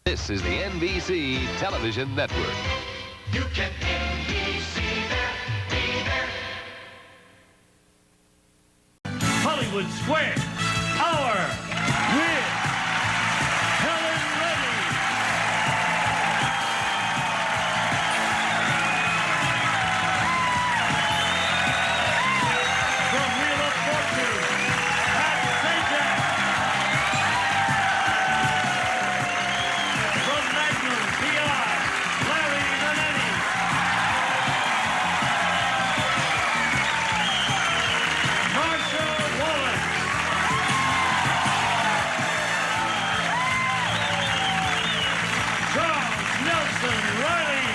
This is the NBC Television Network. You can NBC there, be there. Hollywood Square, Hour with Helen Reddy. From Wheel of Fortune, Pat Sajak. From Magnum P.I., Larry Manetti. Marsha Wallace. Charles Nelson Riley.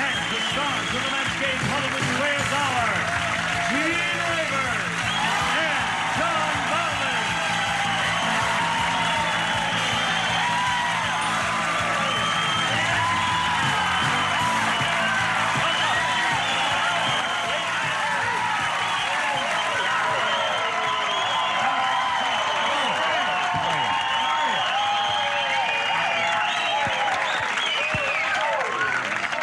And the stars of the Manscaped Hollywood Squares Hour, Gene Rivers and John Bowman.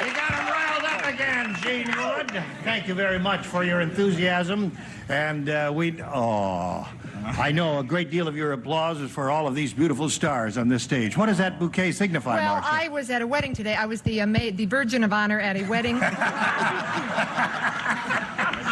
You got him riled up again, Gene Wood. Thank you very much for your enthusiasm. And I know a great deal of your applause is for all of these beautiful stars on this stage. What does that bouquet signify, Well, Marcia? I was at a wedding today. I was the Virgin of Honor at a wedding.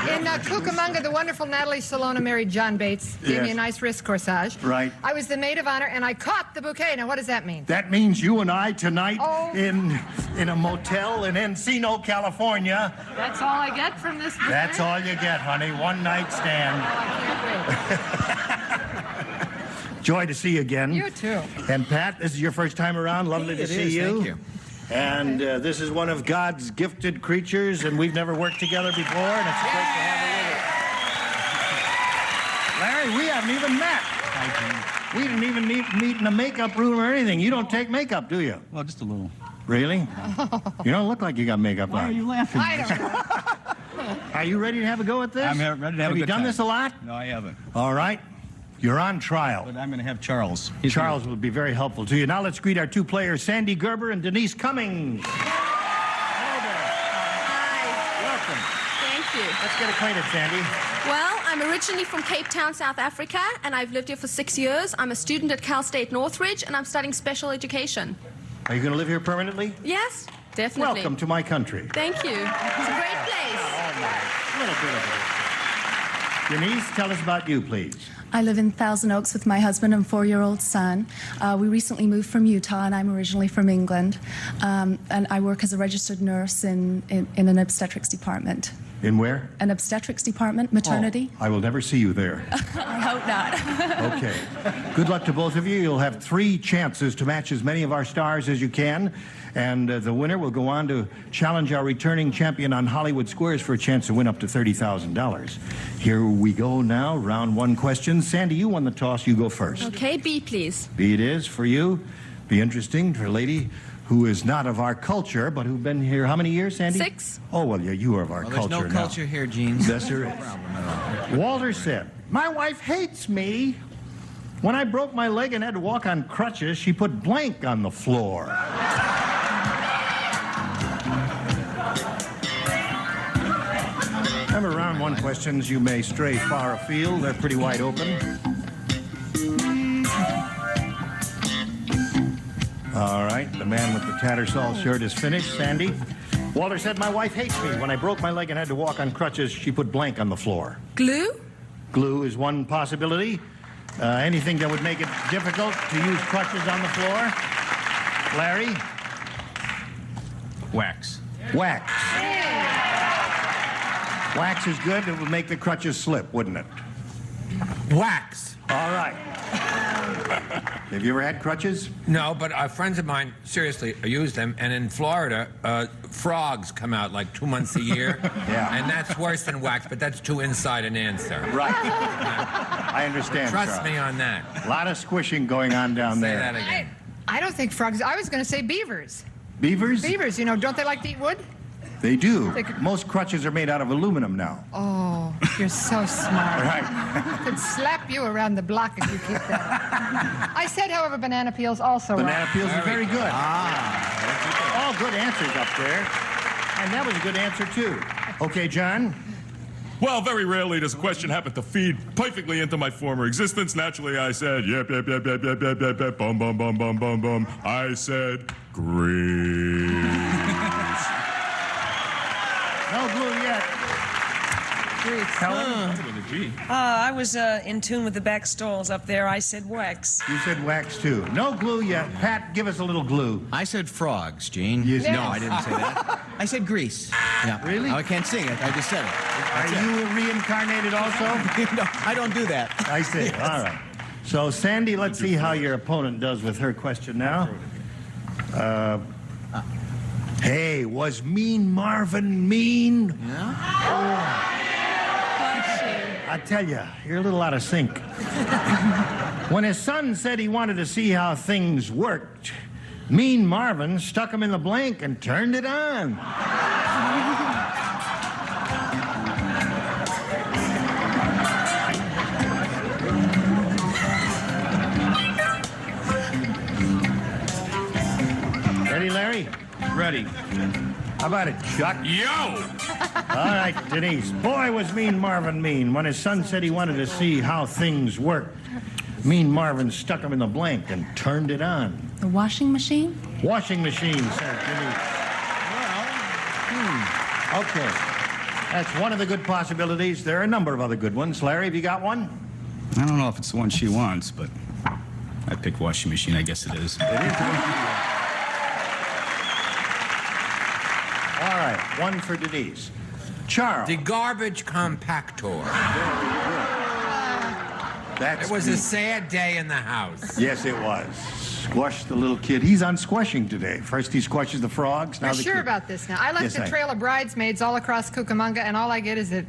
In Cucamonga, the wonderful Natalie Salona married John Bates. Gave me a Yes. nice wrist corsage. Right. I was the maid of honor, and I caught the bouquet. Now, what does that mean? That means you and I tonight Oh. in a motel in Encino, California. That's all I get from this bouquet? That's all you get, honey. One night stand. I can't wait. Joy to see you again. You too. And Pat, this is your first time around. Lovely to see you. Thank you. And this is one of God's gifted creatures, and we've never worked together before, and it's great to have you with us. Larry, we haven't even met. We didn't even meet in a makeup room or anything. You don't take makeup, do you? Well, just a little. Really? You don't look like you got makeup Why are on. you laughing? I don't know. Are you ready to have a go at this? I'm ready to have a Have you good done time. this a lot? No, I haven't. All right. You're on trial. But I'm going to have Charles. Charles will be very helpful to you. Now let's greet our two players, Sandy Gerber and Denise Cummings. Hello there. Hi. Welcome. Thank you. Let's get acquainted, Sandy. Well, I'm originally from Cape Town, South Africa, and I've lived here for 6 years. I'm a student at Cal State Northridge, and I'm studying special education. Are you going to live here permanently? Yes, definitely. Welcome to my country. Thank you. It's a great place. A little bit of it. Denise, tell us about you, please. I live in Thousand Oaks with my husband and 4-year-old son. We recently moved from Utah, and I'm originally from England. And I work as a registered nurse in an obstetrics department. In where? An obstetrics department, maternity. Oh, I will never see you there. I hope not. Okay. Good luck to both of you. You'll have 3 chances to match as many of our stars as you can. And the winner will go on to challenge our returning champion on Hollywood Squares for a chance to win up to $30,000. Here we go now. Round 1 questions. Sandy, you won the toss. You go first. Okay, B, please. B it is for you. Be interesting for a lady who is not of our culture, but who've been here how many years, Sandy? 6. Oh, well, yeah, you are of our culture There's no now. culture here, Gene. Yes, there is. Walter said, "My wife hates me. When I broke my leg and had to walk on crutches, she put blank on the floor." Remember, round 1 questions, you may stray far afield. They're pretty wide open. All right, the man with the Tattersall shirt is finished. Sandy? Walter said, "My wife hates me. When I broke my leg and had to walk on crutches, she put blank on the floor." Glue? Glue is one possibility. Anything that would make it difficult to use crutches on the floor? Larry? Wax. Wax. Wax is good. It would make the crutches slip, wouldn't it? Wax. All right. Have you ever had crutches? No, but friends of mine, seriously, use them. And in Florida, frogs come out like 2 months a year. Yeah. And that's worse than wax, but that's too inside an answer. Right. I understand, Trust Charles. me on that. A lot of squishing going on down Say there. that again. I don't think frogs. I was going to say beavers. Beavers? Beavers, you know, don't they like to eat wood? They do. They could- Most crutches are made out of aluminum now. Oh, you're so smart. Right. I could slap you around the block if you keep that up. I said, however, banana peels also. Banana peels are very good. Ah. All good answers up there. And that was a good answer, too. Okay, John. Well, very rarely does a question happen to feed perfectly into my former existence. Naturally, I said, yep, yep, yep, yep, yep, yep, yep, yep, bum, bum, bum, bum, bum, bum. I said, Grease. No glue yet. Helen? I was in tune with the back stalls up there. I said wax. You said wax, too. No glue yet. Pat, give us a little glue. I said frogs, Gene. Yes. No, I didn't say that. I said grease. Yeah. Really? Oh, I can't sing it. I just said it. Are you reincarnated also? No, I don't do that. I see. Yes. All right. So, Sandy, let's see how your opponent does with her question now. Hey, was Mean Marvin mean? Yeah? I tell you, you're a little out of sync. When his son said he wanted to see how things worked, Mean Marvin stuck him in the blank and turned it on. Ready, Larry? Ready. How about it, Chuck? Yo! All right, Denise. Boy, was Mean Marvin mean. When his son said he wanted to see how things worked, Mean Marvin stuck him in the blank and turned it on. The washing machine? Washing machine, said Denise. Okay. That's one of the good possibilities. There are a number of other good ones. Larry, have you got one? I don't know if it's the one she wants, but I picked washing machine. I guess it is. It is one. All right, one for Denise. Charles. The garbage compactor. That's It was me. a sad day in the house. Yes, it was. Squash the little kid. He's on squashing today. First he squashes the frogs. Now You're the sure kid. about this now? I left Yes, a trail of bridesmaids all across Cucamonga, and all I get is an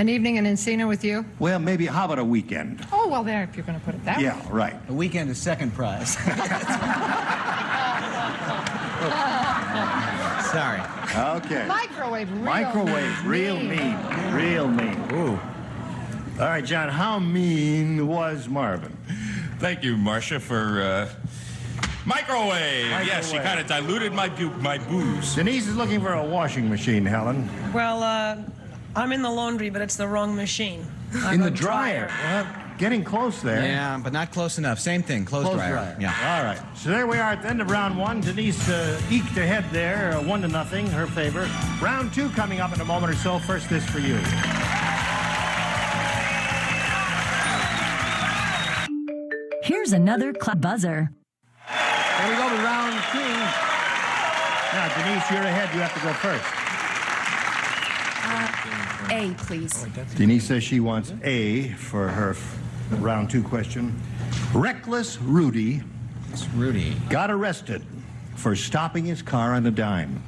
evening in Encino with you. Well, maybe, how about a weekend? Oh, well, there, if you're going to put it that way. Yeah, right. A weekend is second prize. Sorry. Okay. Microwave, real mean. Real mean. Ooh. All right, John, how mean was Marvin? Thank you, Marcia, for, Microwave. Yes, she Microwave. kind of diluted my booze. Denise is looking for a washing machine, Helen. Well, I'm in the laundry, but it's the wrong machine. In the dryer. Well, getting close there. Yeah, but not close enough. Same thing. Close dryer. Yeah. All right. So there we are at the end of round one. Denise eked ahead there, 1-0, her favor. Round two coming up in a moment or so. First, this for you. Here's another club buzzer. There we go to round two. Now, Denise, you're ahead. You have to go first. A, please. Denise says she wants A for her round two question. Reckless Rudy It's Rudy. got arrested for stopping his car on a dime.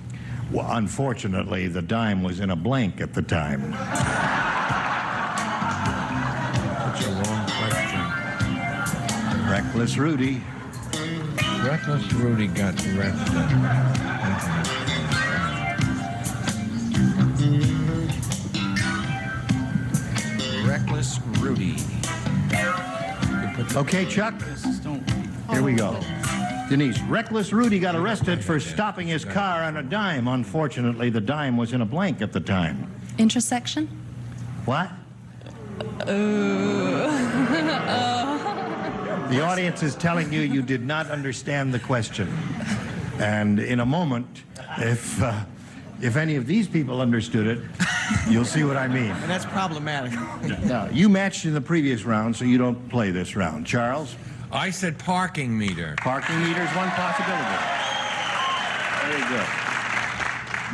Well, unfortunately, the dime was in a blank at the time. Such a long question. Reckless Rudy. Reckless Rudy got arrested. Reckless Rudy. Okay, Chuck? Here we go. Denise, Reckless Rudy got arrested for stopping his car on a dime. Unfortunately, the dime was in a blank at the time. Intersection? What? The audience is telling you you did not understand the question. And in a moment, if any of these people understood it, you'll see what I mean. And that's problematic. Now, you matched in the previous round, so you don't play this round. Charles? I said parking meter. Parking meter is one possibility. Very good.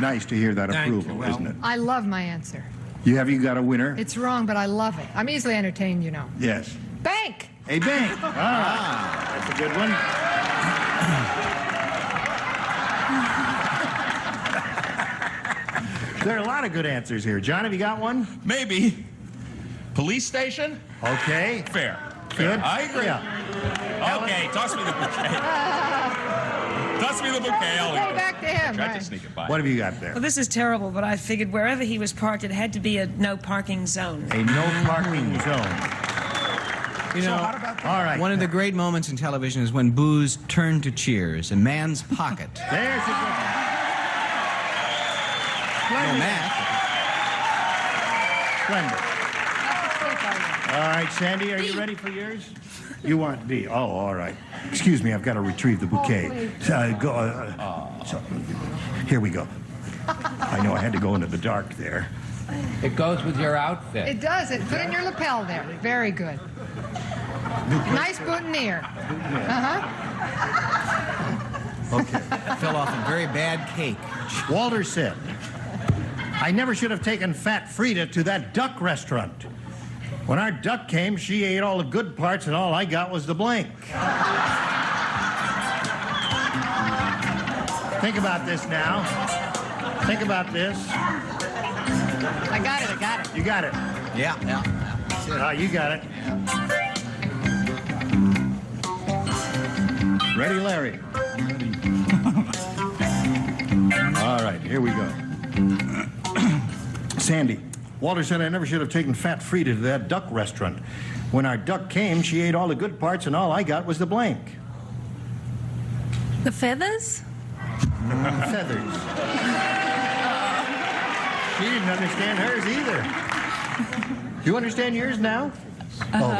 Nice to hear that Thank approval, you. Well, isn't it? I love my answer. Have you got a winner? It's wrong, but I love it. I'm easily entertained, you know. Yes. Bank! A bank. That's a good one. There are a lot of good answers here. John, have you got one? Maybe. Police station? Okay. Fair. Good. I agree. Yeah. Okay, toss me the bouquet. Toss me the bouquet. I'll Go back to him. Tried Right. to sneak it by. What have you got there? Well, this is terrible, but I figured wherever he was parked, it had to be a no parking zone. A no parking zone. You know, All right. one of the great moments in television is when boos turn to cheers. A man's pocket. There's a good one. No math. Splendid. All right, Sandy, are you ready for yours? You want B? Oh, all right. Excuse me, I've got to retrieve the bouquet. So, here we go. I know I had to go into the dark there. It goes with your outfit. It does. It put in your lapel there. Very good. Nice boutonniere. Okay. Fell off a very bad cake. Walter said, I never should have taken Fat Frida to that duck restaurant. When our duck came, she ate all the good parts and all I got was the blank. Think about this now. Think about this. I got it. You got it. Yeah. You got it. Ready, Larry? All right, here we go. Sandy, Walter said I never should have taken Fat Frida to that duck restaurant. When our duck came, she ate all the good parts and all I got was the blank. The feathers? Feathers. She didn't understand hers either. You understand yours now? Oh.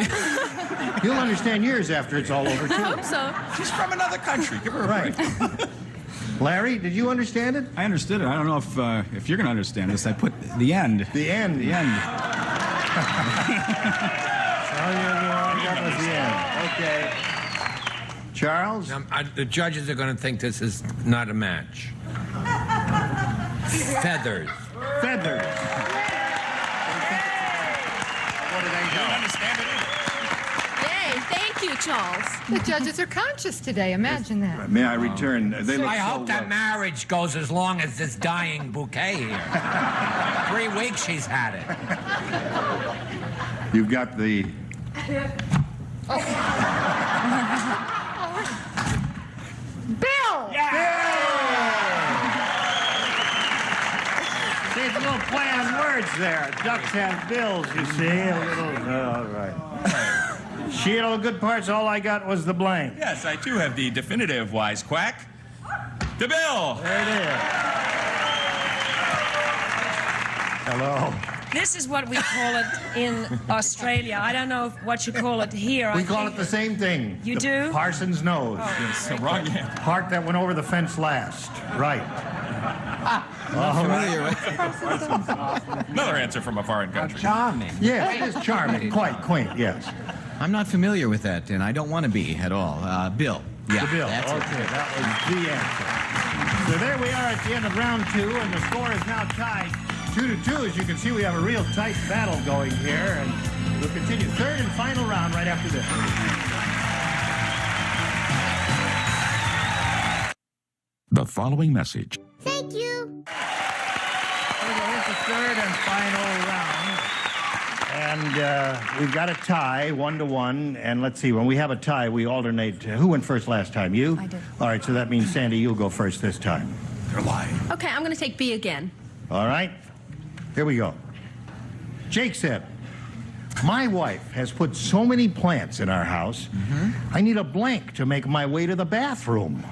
You'll understand yours after it's all over, I too. hope so. She's from another country. Give her a break. Right. Larry, did you understand it? I understood it. I don't know if you're going to understand this. I put the end. The end. The end. That was the end. Okay. Charles? The judges are going to think this is not a match. Feathers. Feathers. What do they know? You don't understand it either. Yay, thank you, Charles. The judges are conscious today. Imagine that. May I return? They look I so hope that marriage goes as long as this dying bouquet here. 3 weeks she's had it. You've got the... Bill! There's a little play on words there. Ducks have bills, you see. A little... all right. She had all the good parts. All I got was the blank. Yes, I too have the definitive wisecrack. The bill. There it is. Hello. This is what we call it in Australia. I don't know what you call it here. We call it the same thing. You the do? Parson's nose. It's the wrong end. Part that went over the fence last. Right. Familiar with Another answer from a foreign country. Charming. Yeah, it is charming. Quite quaint, yes. I'm not familiar with that, and I don't want to be at all. Bill. Yeah, The bill. that's it. Okay, that was the answer. So there we are at the end of round 2, and the score is now tied 2-2. As you can see, we have a real tight battle going here, and we'll continue. Third and final round right after this. The following message. Thank you. Here's the third and final round. And we've got a tie, 1-1. And let's see, when we have a tie, we alternate. Who went first last time? You? I did. All right, so that means, Sandy, you'll go first this time. They're lying. Okay, I'm going to take B again. All right? Here we go. Jake said, my wife has put so many plants in our house, I need a blank to make my way to the bathroom.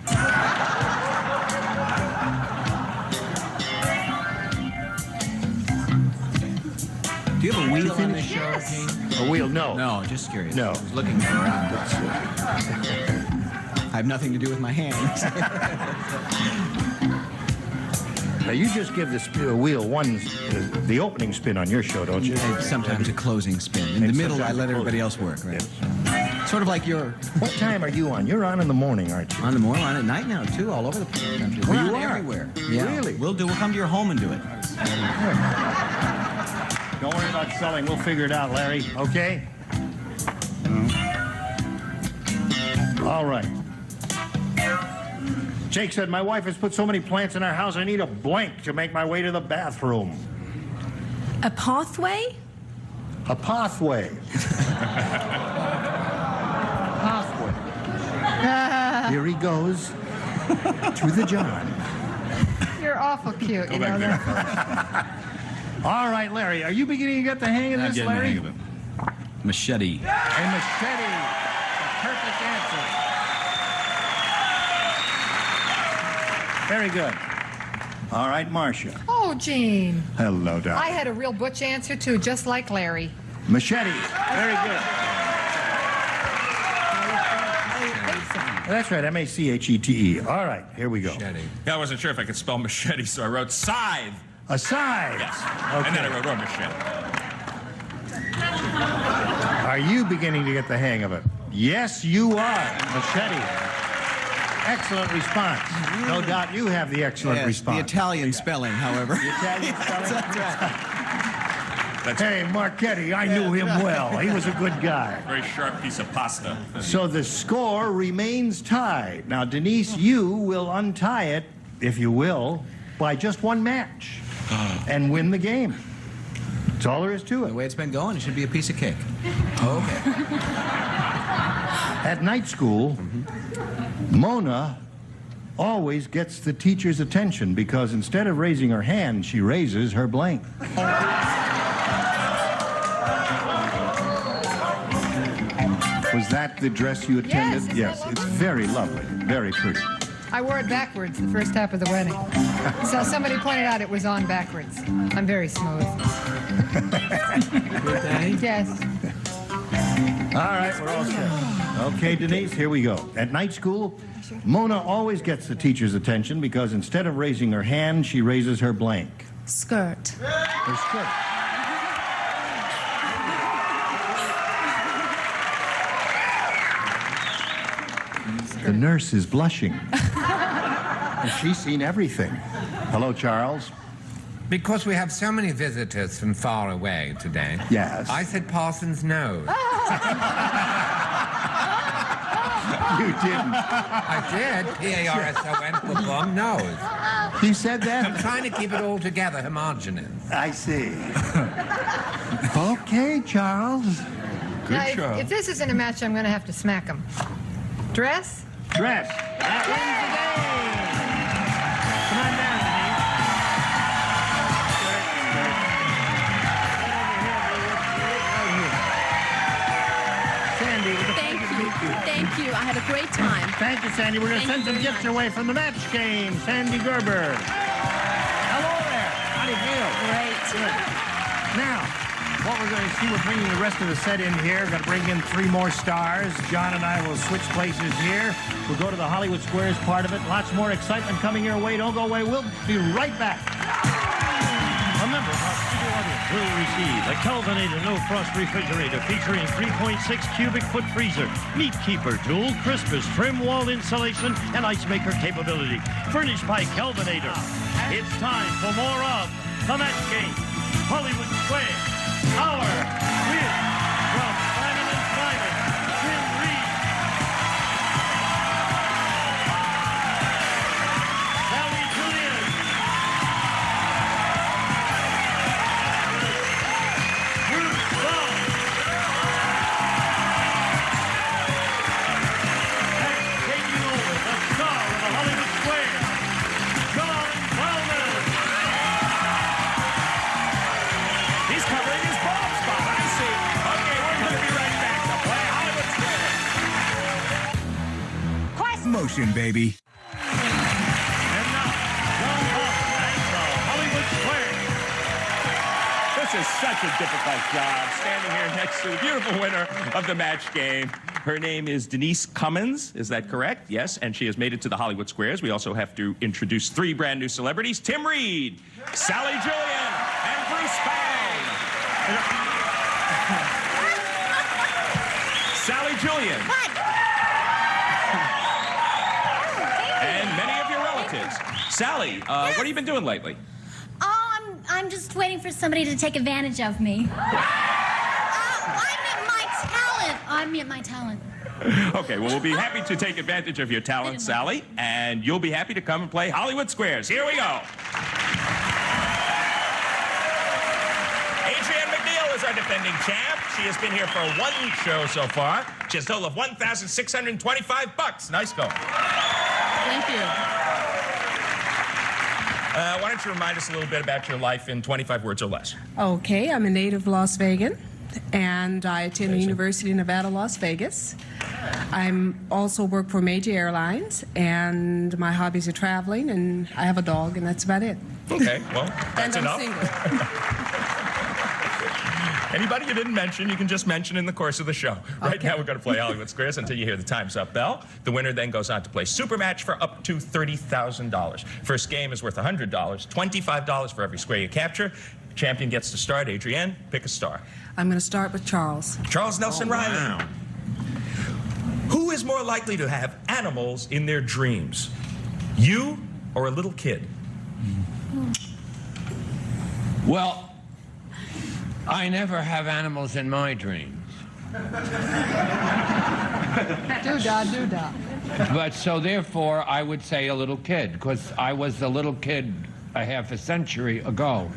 Do you have a wheel on this show, Gene? A wheel? No. No, just curious. No. I was looking around. I have nothing to do with my hands. Now, you just give the wheel the opening spin on your show, don't you? And sometimes a closing spin. In the middle, I let everybody else work, right? Yes. Sort of like your... What time are you on? You're on in the morning, aren't you? On the morning, on at night now, too, all over the country. We're you on are? everywhere. Yeah. Really? We'll come to your home and do it. Don't worry about selling. We'll figure it out, Larry. Okay? All right. Jake said, my wife has put so many plants in our house, I need a blank to make my way to the bathroom. A pathway? A pathway. Pathway. Here he goes. to the John. You're awful cute. You know that? All right, Larry, are you beginning to get the hang of I'm this, getting the Larry? hang of it. Machete. A machete. The perfect answer. Very good. All right, Marcia. Oh, Gene. Hello, I darling. had a real butch answer, too, just like Larry. Machete. Very good. That's right, M-A-C-H-E-T-E. All right, here we go. Machete. Yeah, I wasn't sure if I could spell machete, so I wrote scythe. A scythe. Yes. Okay. And then I wrote a machete. Are you beginning to get the hang of it? Yes, you are. Machete. Excellent response. No doubt you have the excellent Yes, response. the Italian spelling, however. The Italian spelling? That's right. Hey, Marchetti, I knew him well. He was a good guy. Very sharp piece of pasta. So the score remains tied. Now, Denise, you will untie it, if you will, by just one match and win the game. That's all there is to The it. way it's been going, it should be a piece of cake. Okay. At night school, Mona always gets the teacher's attention because instead of raising her hand, she raises her blank. Was that the dress you attended? Yes, Yes, it's very lovely, very pretty. I wore it backwards the first half of the wedding. So somebody pointed out it was on backwards. I'm very smooth. Yes. All right, we're all set. Okay, Denise, here we go. At night school, Mona always gets the teacher's attention because instead of raising her hand, she raises her blank. Skirt. Her skirt. The nurse is blushing. She's seen everything. Hello, Charles. Because we have so many visitors from far away today. Yes. I said Parsons' nose. You didn't. I did. P-A-R-S-O-N, boom, nose. You said that? I'm trying to keep it all together, homogeneous. I see. Okay, Charles. Now, if this isn't a match, I'm going to have to smack him. Dress? Dress. That wins the game. Come on down, Sandy, with the Thank pleasure to meet you. Thank you. I had a great time. Thank you, Sandy. We're going to Thank send you some very gifts much. away from the match game. Sandy Gerber. Hello there. How do you feel? Great. Good. Now, what we're going to see, we're bringing the rest of the set in here. We're going to bring in 3 more stars. John and I will switch places here. We'll go to the Hollywood Squares part of it. Lots more excitement coming your way. Don't go away. We'll be right back. A member of our studio audience will receive a Kelvinator No Frost refrigerator featuring 3.6 cubic foot freezer, meat keeper, dual Christmas, trim wall insulation, and ice maker capability. Furnished by Kelvinator. It's time for more of The Match Game. Hollywood Square. Our win from Simon & Simon. Tim Reed. Sally Julian. Bruce Ball. And taking over the star of the Hollywood Square, John Wellman. He's covering his bald spot. I see. Okay, we're going to be right back to play Hollywood Square. Motion, baby. And now, John Wellman and the Hollywood Square. This is such a difficult job, standing here next to the beautiful winner of the match game. Her name is Denise Cummins, is that correct? Yes, and she has made it to the Hollywood Squares. We also have to introduce 3 brand new celebrities, Tim Reed, Sally Julian, and Bruce Bound. Sally Julian. And many of your relatives. Sally, what have you been doing lately? Oh, I'm just waiting for somebody to take advantage of me. I meant my talent. Okay, well, we'll be happy to take advantage of your talent, Sally, and you'll be happy to come and play Hollywood Squares. Here we go. Adrienne McNeil is our defending champ. She has been here for 1 show so far. She has a total of $1,625. Nice going. Thank you. Why don't you remind us a little bit about your life in 25 words or less? Okay, I'm a native Las Vegan, and I attend the University of Nevada, Las Vegas. I'm also work for major airlines, and my hobbies are traveling, and I have a dog, and that's about it. Okay, well, that's and I'm enough. single. Anybody you didn't mention, you can just mention in the course of the show. Right now, we're going to play Hollywood Squares until you hear the Time's Up bell. The winner then goes on to play Super Match for up to $30,000. First game is worth $100, $25 for every square you capture. Champion gets to start. Adrienne, pick a star. I'm going to start with Charles. Charles Nelson Riley. Wow. Who is more likely to have animals in their dreams? You or a little kid? Well, I never have animals in my dreams. Doo-dah. But so therefore, I would say a little kid, because I was a little kid a half a century ago.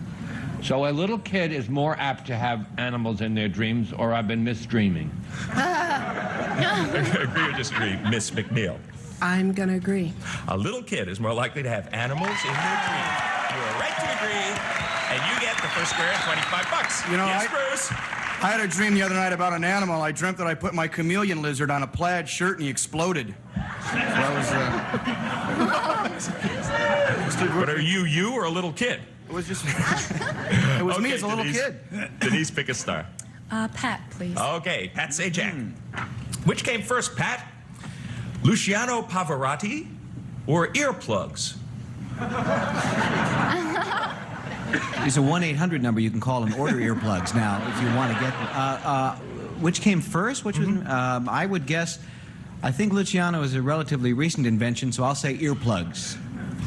So a little kid is more apt to have animals in their dreams, or I've been misdreaming. Agree or disagree, Miss McNeil? I'm going to agree. A little kid is more likely to have animals in their dreams. You are right to agree, and you get the first square and $25. You know, yes, Bruce? I had a dream the other night about an animal. I dreamt that I put my chameleon lizard on a plaid shirt and he exploded. So that was, But are you or a little kid? It was just... it was me as a little kid. Denise, pick a star. Pat, please. Okay, Pat Sajak. Which came first, Pat? Luciano Pavarotti or earplugs? There's a 1-800 number you can call and order earplugs now if you want to get them. Which came first? Which was? I would guess. I think Luciano is a relatively recent invention, so I'll say earplugs.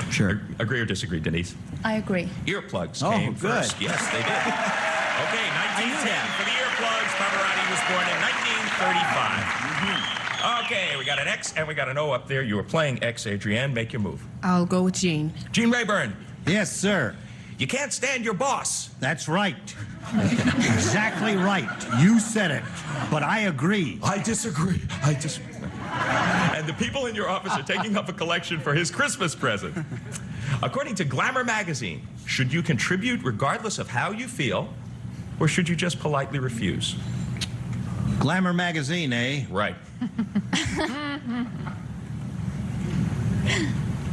Sure. Agree or disagree, Denise? I agree. Earplugs came first. Yes, they did. Okay, 1910 for the earplugs. Pavarotti was born in 1935. Okay, we got an X and we got an O up there. You were playing X, Adrienne. Make your move. I'll go with Gene. Gene Rayburn. Yes, sir. You can't stand your boss. That's right. Exactly right. You said it. But I agree. I disagree. And the people in your office are taking up a collection for his Christmas present. According to Glamour magazine, should you contribute regardless of how you feel, or should you just politely refuse? Glamour magazine, eh? Right.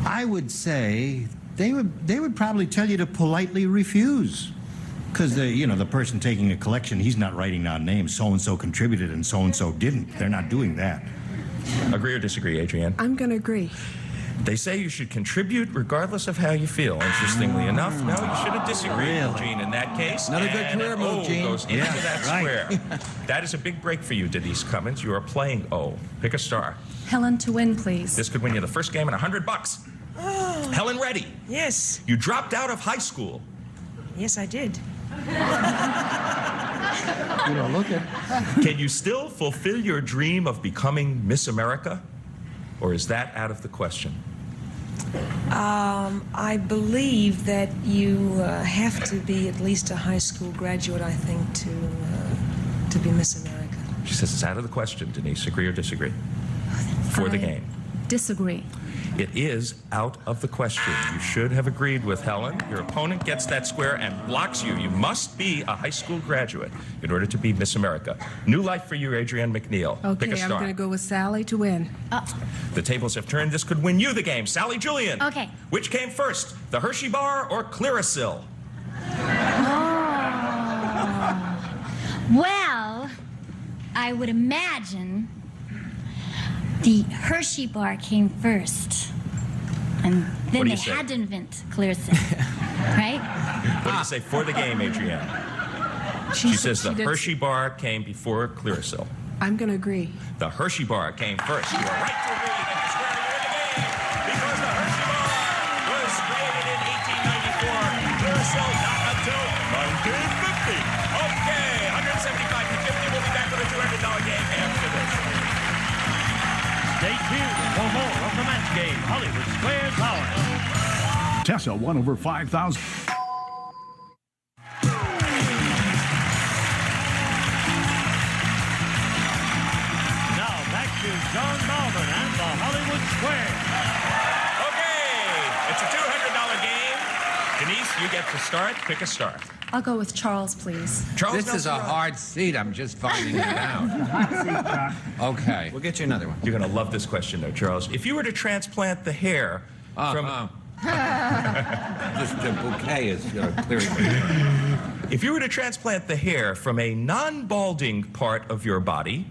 I would say they would probably tell you to politely refuse. Because the person taking a collection, he's not writing down names. So-and-so contributed and so-and-so didn't. They're not doing that. Agree or disagree, Adrienne? I'm going to agree. They say you should contribute regardless of how you feel. Interestingly enough, no, you should have disagreed, Gene, in that case. Another good career move, Gene. Goes into that square. That is a big break for you, Denise Cummins. You are playing O. Pick a star. Helen to win, please. This could win you the first game and $100. Helen Reddy. Yes. You dropped out of high school. Yes, I did. You don't look it. Can you still fulfill your dream of becoming Miss America? Or is that out of the question? I believe that you have to be at least a high school graduate, I think, to be Miss America. She says it's out of the question, Denise. Agree or disagree? For the game. Disagree. It is out of the question. You should have agreed with Helen. Your opponent gets that square and blocks you. You must be a high school graduate in order to be Miss America. New life for you, Adrienne McNeil. Okay, Pick a star. I'm going to go with Sally to win. The tables have turned. This could win you the game. Sally Julian. Okay. Which came first, the Hershey bar or Clearasil? Well, I would imagine the Hershey bar came first. And then they had to invent Clearasil. Right? What do you say for the game, Adrienne? She says the Hershey bar came before Clearasil. I'm going to agree. The Hershey bar came first. You are right to agree. You get the square. You're in the game. Because the Hershey bar was created in 1894. Clearasil not until 1950. Okay, 175 to 50. We'll be back with a $200 game after this. Stay tuned for more of the match game, Hollywood Squares Hour. Tessa won over 5,000. Now back to John Malvern and the Hollywood Squares. you get to start. Pick a star. I'll go with Charles, please. Charles This is a hard seat. I'm just finding it out. Okay. We'll get you another one. You're going to love this question, though, Charles. If you were to transplant the hair from... Just the bouquet is clearing me. If you were to transplant the hair from a non-balding part of your body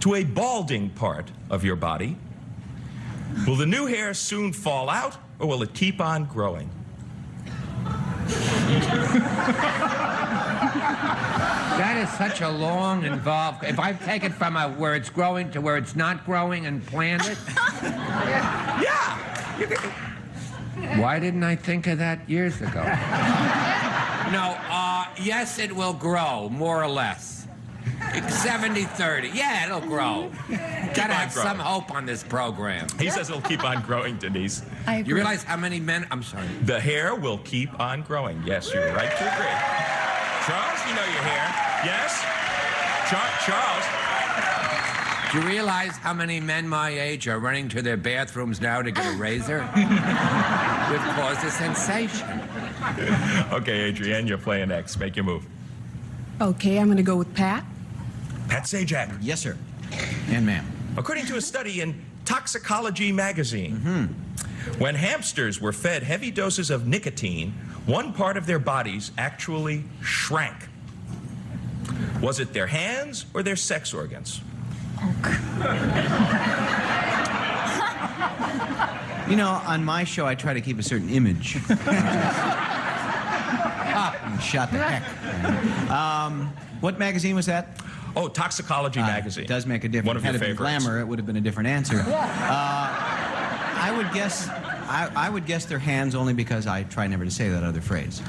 to a balding part of your body, will the new hair soon fall out, or will it keep on growing? That is such a long, involved... If I take it from where it's growing to where it's not growing and plant it... Yeah! Why didn't I think of that years ago? No, yes, it will grow, more or less. 70-30. Yeah, it'll grow. Gotta have some hope on this program. He says it'll keep on growing, Denise. I agree. You realize how many men... I'm sorry. The hair will keep on growing. Yes, you're right to agree. Charles, you know your hair. Yes? Charles. Do you realize how many men my age are running to their bathrooms now to get a razor? Would cause a sensation. Okay, Adrienne, you're playing next. Make your move. Okay, I'm going to go with Pat. Pat Sajak. Yes, sir. And ma'am. According to a study in Toxicology magazine, when hamsters were fed heavy doses of nicotine, one part of their bodies actually shrank. Was it their hands or their sex organs? You know, on my show, I try to keep a certain image. Shot the heck. What magazine was that? Oh, Toxicology magazine. It does make a difference. One of your Had it been favorites. Glamour, it would have been a different answer. I would guess their hands only because I try never to say that other phrase.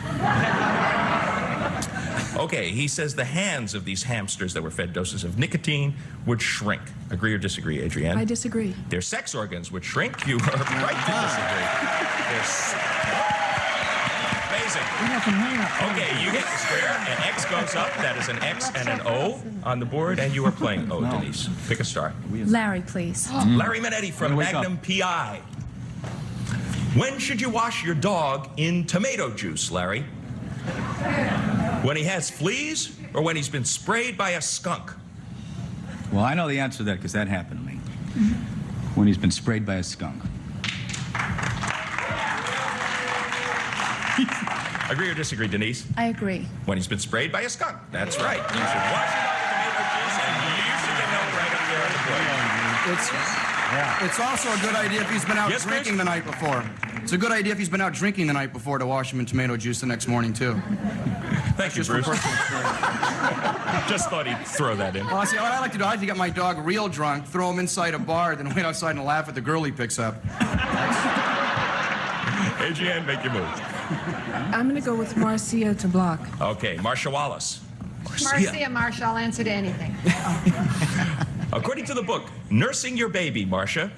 Okay, he says the hands of these hamsters that were fed doses of nicotine would shrink. Agree or disagree, Adrienne? I disagree. Their sex organs would shrink. You are right to disagree. Amazing. Okay, you get the square. An X goes up. That is an X and an O on the board, and you are playing O, Denise. Pick a star. Larry, please. Larry Manetti from Magnum PI. When should you wash your dog in tomato juice, Larry? When he has fleas or when he's been sprayed by a skunk? Well, I know the answer to that because that happened to me. When he's been sprayed by a skunk. Agree or disagree, Denise? I agree. When he's been sprayed by a skunk. That's right. You should wash your dog in tomato juice, and you should get no right up there on the board. It's also a good idea if he's been out drinking the night before. It's a good idea if he's been out drinking the night before to wash him in tomato juice the next morning, too. Thank you, Bruce. Just thought he'd throw that in. Well, see, what I like to do, I like to get my dog real drunk, throw him inside a bar, then wait outside and laugh at the girl he picks up. Adrienne, make your move. I'm going to go with Marcia to block. Okay, Marcia Wallace. Marcia Marshall, I'll answer to anything. According to the book, Nursing Your Baby, Marcia.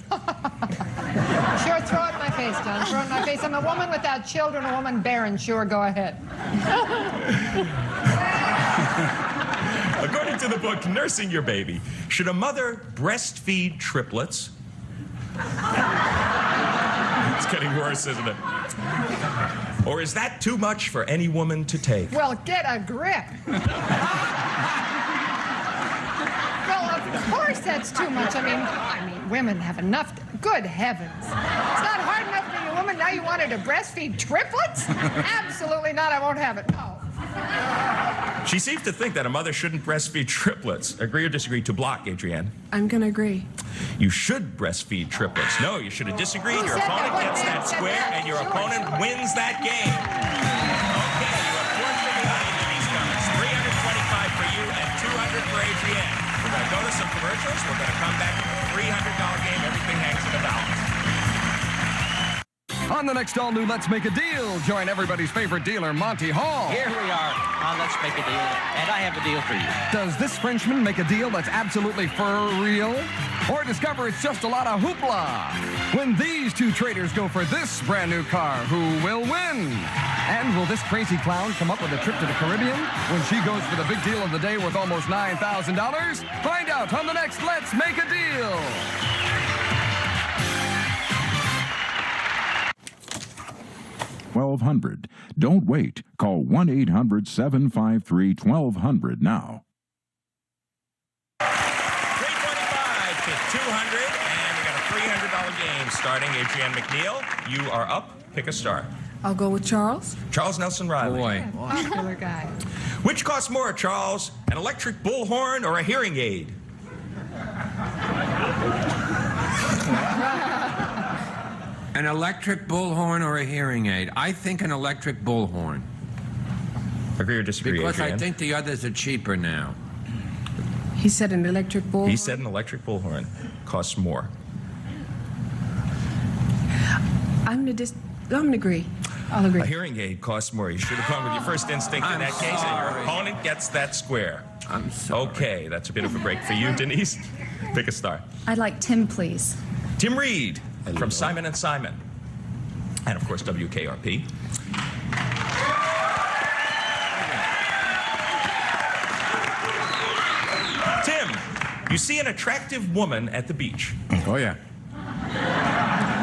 Sure, throw it in my face, John. Throw it in my face. I'm a woman without children, a woman barren. Sure, go ahead. According to the book, Nursing Your Baby, should a mother breastfeed triplets? It's getting worse, isn't it? Or is that too much for any woman to take? Well, get a grip. Well, of course that's too much. I mean, women have enough. Good heavens. It's not hard enough for you woman. Now you want her to breastfeed triplets? Absolutely not. I won't have it. No. She seems to think that a mother shouldn't breastfeed triplets. Agree or disagree? To block, Adrienne. I'm going to agree. You should breastfeed triplets. No, you should have disagreed. Your opponent gets that square, and your opponent wins that game. Okay, you have 450 Denise Cummins, 325 for you, and 200 for Adrienne. We're going to go to some commercials. We're going to come back to a $300 game. Everything hangs in the balance. On the next all-new Let's Make a Deal, join everybody's favorite dealer, Monty Hall. Here we are on Let's Make a Deal, and I have a deal for you. Does this Frenchman make a deal that's absolutely for real? Or discover it's just a lot of hoopla? When these two traders go for this brand new car, who will win? And will this crazy clown come up with a trip to the Caribbean when she goes for the big deal of the day worth almost $9,000? Find out on the next Let's Make a Deal. 1200. Don't wait. Call 1-800-753-1200 now. 325 to 200, and we got a $300 game starting. Adrienne McNeil, you are up. Pick a star. I'll go with Charles. Charles Nelson Riley. Boy. Popular guy. Which costs more, Charles? An electric bullhorn or a hearing aid? An electric bullhorn or a hearing aid? I think an electric bullhorn. Agree or disagree, Because Adrienne? I think the others are cheaper now. He said an electric bullhorn. He said an electric bullhorn costs more. I'm gonna agree. I'll agree. A hearing aid costs more. You should have gone with your first instinct in that case, and your opponent gets that square. I'm sorry. Okay, that's a bit of a break for you, Denise. Pick a star. I'd like Tim, please. Tim Reed from Simon & Simon. And, of course, WKRP. Tim, you see an attractive woman at the beach. Oh, yeah.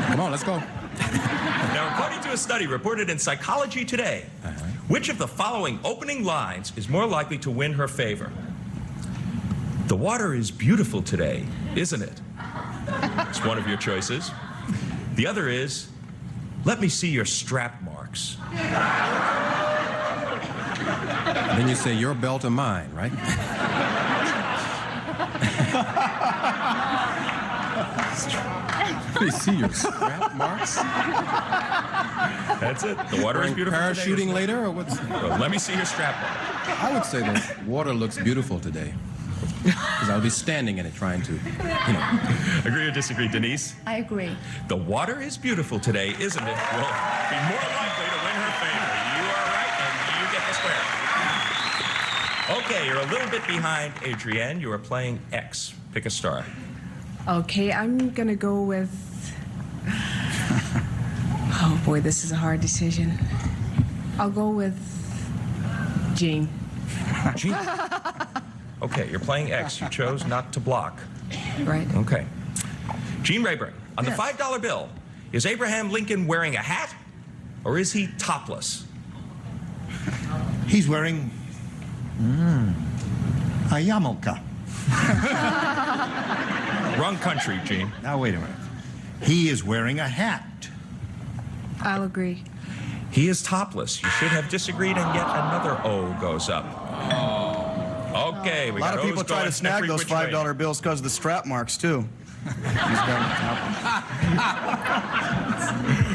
Come on, let's go. Now, according to a study reported in Psychology Today, which of the following opening lines is more likely to win her favor? The water is beautiful today, isn't it? It's one of your choices. The other is, let me see your strap marks. And then you say, your belt or mine, right? Let me see your strap marks. That's it. The water is beautiful today. Parachuting later, or what's? Well, let me see your strap mark. I would say the water looks beautiful today. Because I'll be standing in it trying to, you know. Agree or disagree, Denise? I agree. The water is beautiful today, isn't it? Will be more likely to win her favor. You are right, and you get the square. Okay, you're a little bit behind, Adrienne. You are playing X. Pick a star. Okay, I'm gonna go with. Oh boy, this is a hard decision. I'll go with Jean. Jean. Okay, you're playing X. You chose not to block. Right. Okay. Gene Rayburn, on the $5 bill, is Abraham Lincoln wearing a hat, or is he topless? He's wearing a yarmulke. Wrong country, Gene. Now, wait a minute. He is wearing a hat. I'll agree. He is topless. You should have disagreed, and yet another O goes up. Okay, we A lot got of people O's try going to snag every those which way. $5 bills because of the strap marks, too.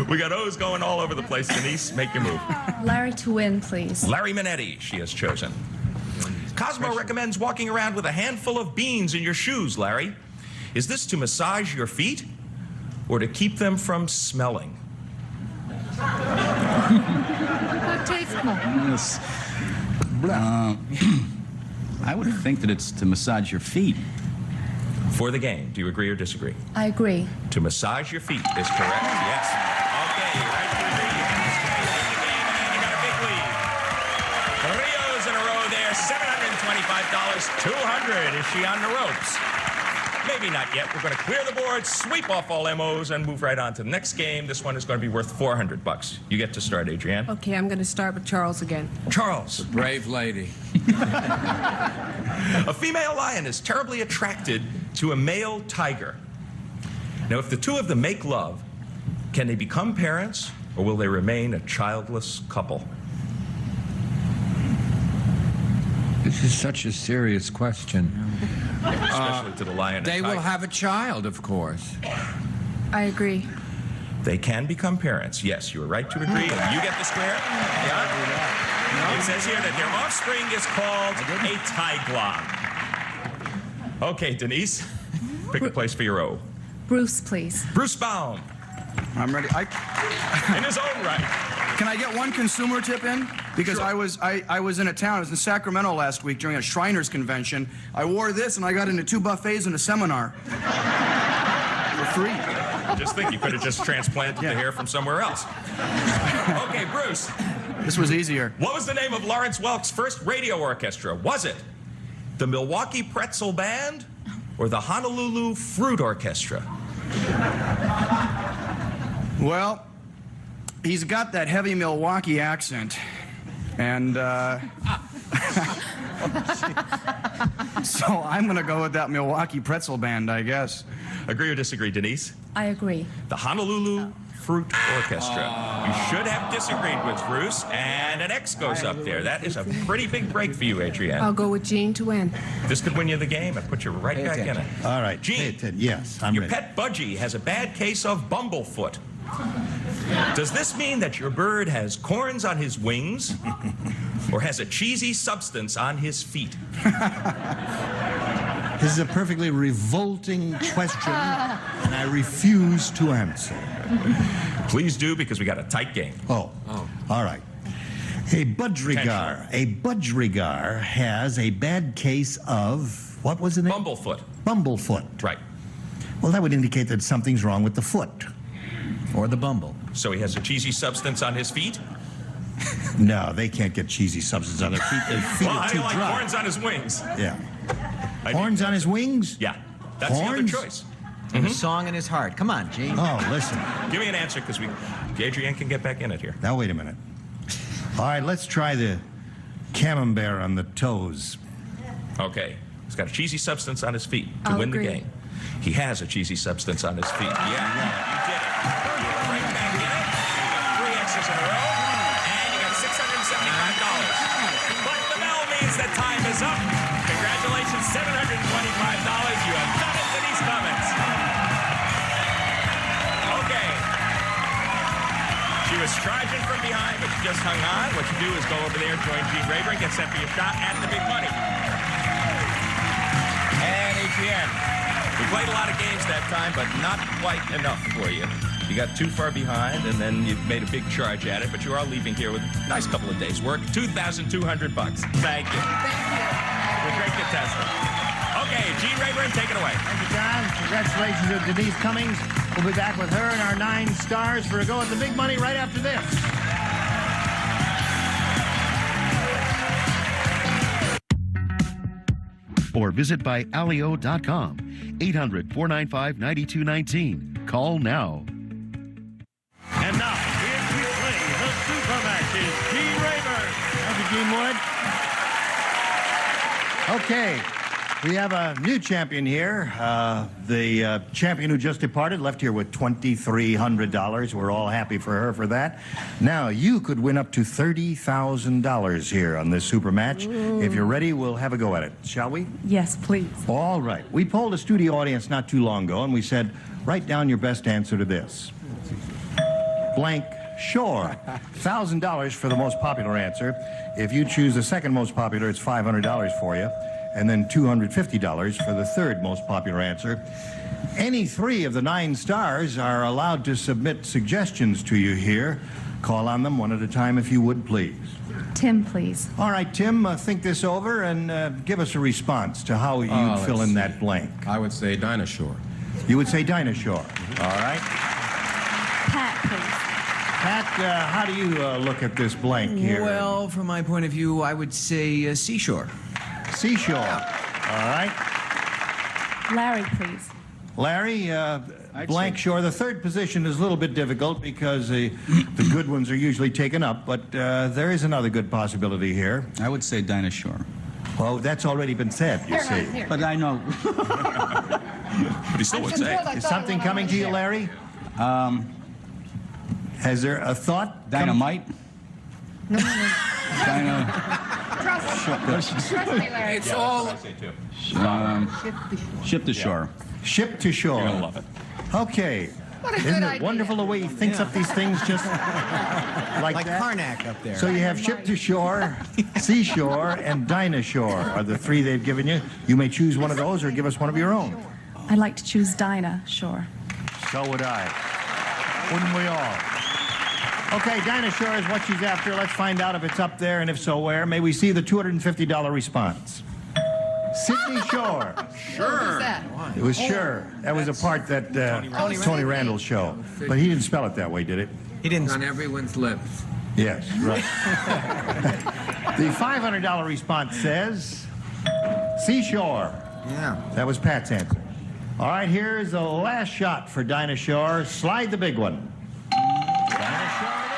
We got O's going all over the place. Denise, make your move. Larry to win, please. Larry Minetti, she has chosen. Cosmo recommends walking around with a handful of beans in your shoes, Larry. Is this to massage your feet or to keep them from smelling? Yes. I would think that it's to massage your feet. For the game, do you agree or disagree? I agree. To massage your feet is correct, yes. Okay, you're right to agree. That's great. You win the game, and you got a big lead. 3 O's in a row there, $725, $200. Is she on the ropes? Maybe not yet. We're going to clear the board, sweep off all MOs, and move right on to the next game. This one is going to be worth $400. You get to start, Adrienne. Okay, I'm gonna start with Charles again. Charles. Brave lady. A female lion is terribly attracted to a male tiger. Now, if the two of them make love, can they become parents, or will they remain a childless couple? This is such a serious question. Especially to the lion and They will tiger. have a child, of course. I agree. They can become parents. Yes, you are right to agree, and you get the square. Yeah. It says here that their offspring is called a tigla. Okay, Denise, pick a place for your O. Bruce, please. Bruce Baum. I'm ready. In his own right. Can I get one consumer tip in? Because I was in a town. I was in Sacramento last week during a Shriners convention. I wore this and I got into 2 buffets and a seminar for free. Just think, you could have just transplanted the hair from somewhere else. Okay, Bruce. This was easier. What was the name of Lawrence Welk's first radio orchestra? Was it the Milwaukee Pretzel Band or the Honolulu Fruit Orchestra? Well, He's got that heavy Milwaukee accent. And, so I'm going to go with that Milwaukee Pretzel Band, I guess. Agree or disagree, Denise? I agree. The Honolulu Fruit Orchestra. You should have disagreed with Bruce, and an X goes up there. That is a pretty big break for you, Adrienne. I'll go with Jean to win. This could win you the game and put you right back in it. All right. Gene, yes, I'm your ready. pet budgie has a bad case of bumblefoot. Does this mean that your bird has corns on his wings or has a cheesy substance on his feet? This is a perfectly revolting question, and I refuse to answer. Please do, because we got a tight game. Oh. All right. A budgerigar has a bad case of, what was the name? Bumblefoot. Bumblefoot. Right. Well, that would indicate that something's wrong with the foot. Or the bumble. So he has a cheesy substance on his feet? No, they can't get cheesy substance on their feet. Their feet Well, are how do too you like dry. corns on his wings? Yeah. Horns on his wings? Yeah. That's Horns? the other choice. And a song in his heart. Come on, Gene. Oh, listen. Give me an answer, because Adrienne can get back in it here. Now, wait a minute. All right, let's try the camembert on the toes. Okay. He's got a cheesy substance on his feet to I'll win agree. the game. He has a cheesy substance on his feet. Yeah, you did it. You're right back in it. You got 3 X's in a row, and you got $675. But the bell means that time is up. Congratulations, $725. You have done it to these comments. Okay. She was charging from behind, but she just hung on. What you do is go over there, join Gene Rayburn, get set for your shot at the big money. And Adrienne, we played a lot of games that time, but not quite enough for you. You got too far behind, and then you made a big charge at it, but you are leaving here with a nice couple of days' work. $2,200. Thank you. You're a great contestant. Okay, Gene Rayburn, take it away. Thank you, John. Congratulations to Denise Cummings. We'll be back with her and our 9 stars for a go at the big money right after this. Or visit by Alio.com. 800-495-9219. Call now. And now, here to play the super matches, Gene Rayburn. Thank you, Gene Wood. Okay, we have a new champion here. The champion who just departed left here with $2,300. We're all happy for her for that. Now, you could win up to $30,000 here on this super match. If you're ready, we'll have a go at it, shall we? Yes, please. All right. We polled a studio audience not too long ago, and we said, write down your best answer to this. Blank Shore. $1,000 for the most popular answer. If you choose the second most popular, it's $500 for you. And then $250 for the third most popular answer. Any 3 of the 9 stars are allowed to submit suggestions to you here. Call on them one at a time if you would, please. Tim, please. All right, Tim, think this over and give us a response to how you'd fill in that blank. I would say Dinah Shore. You would say Dinah Shore. All right. Pat, please. Pat, how do you look at this blank here? Well, from my point of view, I would say Seashore. Seashore. All right. Larry, please. Larry, blank shore. The third position is a little bit difficult because the good ones are usually taken up, but there is another good possibility here. I would say Dinah Shore. Well, that's already been said, you see. But I know. But he still would say. Is something coming to you, Larry? Has there a thought? Dynamite? No. Trust me, Larry. It's all. Ship to shore. Ship to shore. You're going to love it. Okay. What a Isn't good it idea. wonderful the way he thinks up these things just like that? Karnak up there. So you have Ship to Shore, Seashore, and Dinah Shore are the 3 they've given you. You may choose one of those or give us one of your own. I'd like to choose Dinah Shore. So would I. Wouldn't we all? Okay, Dinah Shore is what she's after. Let's find out if it's up there, and if so, where. May we see the $250 response? Sydney Shore. What was that? It was sure. That was a part that Tony Randall's show. But he didn't spell it that way, did it? He didn't. On everyone's lips. Yes, right. The $500 response says Seashore. Yeah. That was Pat's answer. All right, here's the last shot for Dinah Shore. Slide the big one. Dinah Shore it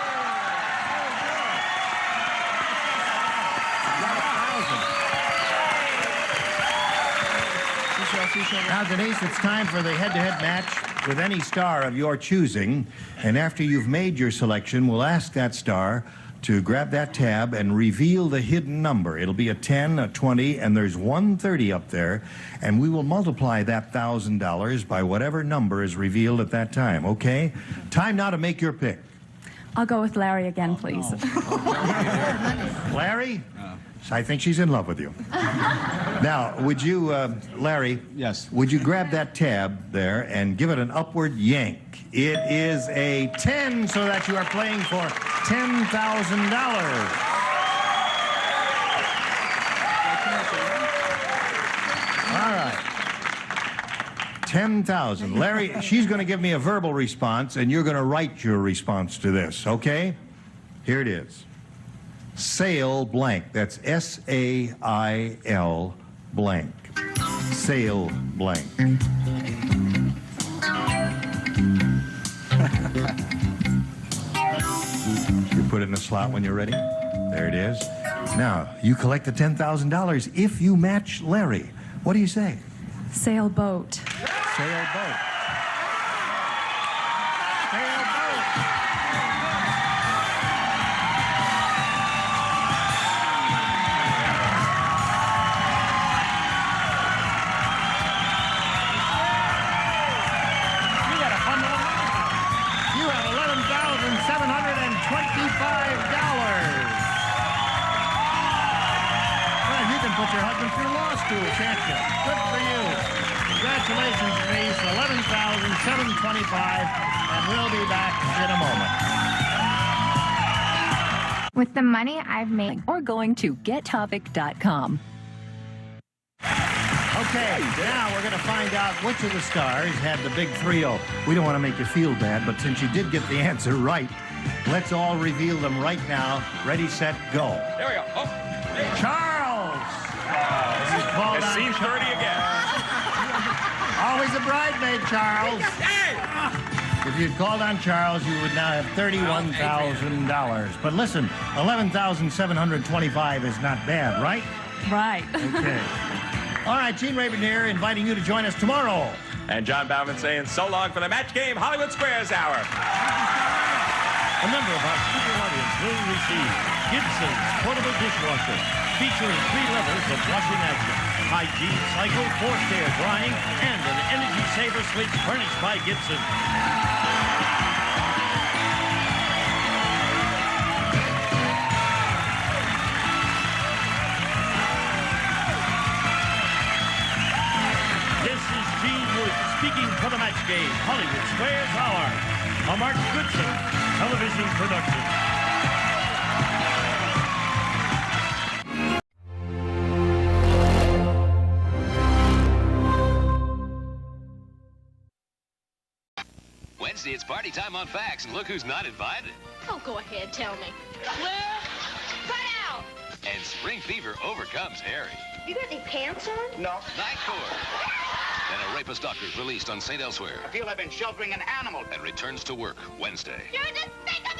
Now, Denise, it's time for the head-to-head match with any star of your choosing. And after you've made your selection, we'll ask that star to grab that tab and reveal the hidden number. It'll be a 10, a 20, and there's 130 up there. And we will multiply that $1,000 by whatever number is revealed at that time, okay? Time now to make your pick. I'll go with Larry again, please. Larry? I think she's in love with you. Now, would you, Larry? Yes. Would you grab that tab there and give it an upward yank? It is a 10, so that you are playing for $10,000. All right. 10,000. Larry, she's going to give me a verbal response, and you're going to write your response to this, okay? Here it is. Sail blank. That's S-A-I-L blank. Sail blank. You put it in the slot when you're ready. There it is. Now, you collect the $10,000 if you match Larry. What do you say? Sailboat. Sailboat. Put your husband through law school, can't you? Good for you. Congratulations, Denise. $11,725, and we'll be back in a moment. With the money I've made, or going to gettopic.com. Okay, now we're going to find out which of the stars had the big 3-0. We don't want to make you feel bad, but since you did get the answer right, let's all reveal them right now. Ready, set, go. There we go. Oh. Charles! It's scene 30 again. Always a bridemaid, Charles. If you'd called on Charles, you would now have $31,000. But listen, $11,725 is not bad, right? Right. Okay. All right, Gene Raven here, inviting you to join us tomorrow. And John Bauman saying so long for the Match Game Hollywood Squares Hour. A member of our studio audience will receive Gibson's portable dishwasher, featuring 3 levels of washing action, hygiene cycle, forced air drying, and an energy saver switch furnished by Gibson. This is Gene Wood speaking for the Match Game Hollywood Squares Hour, a Mark Goodson television production. Wednesday, it's party time on Fax, and look who's not invited. Oh, go ahead, tell me. Well, cut out! And spring fever overcomes Harry. You got any pants on? No. Night Court. Then a rapist doctor is released on St. Elsewhere I feel I've been sheltering an animal. and returns to work Wednesday. You're despicable!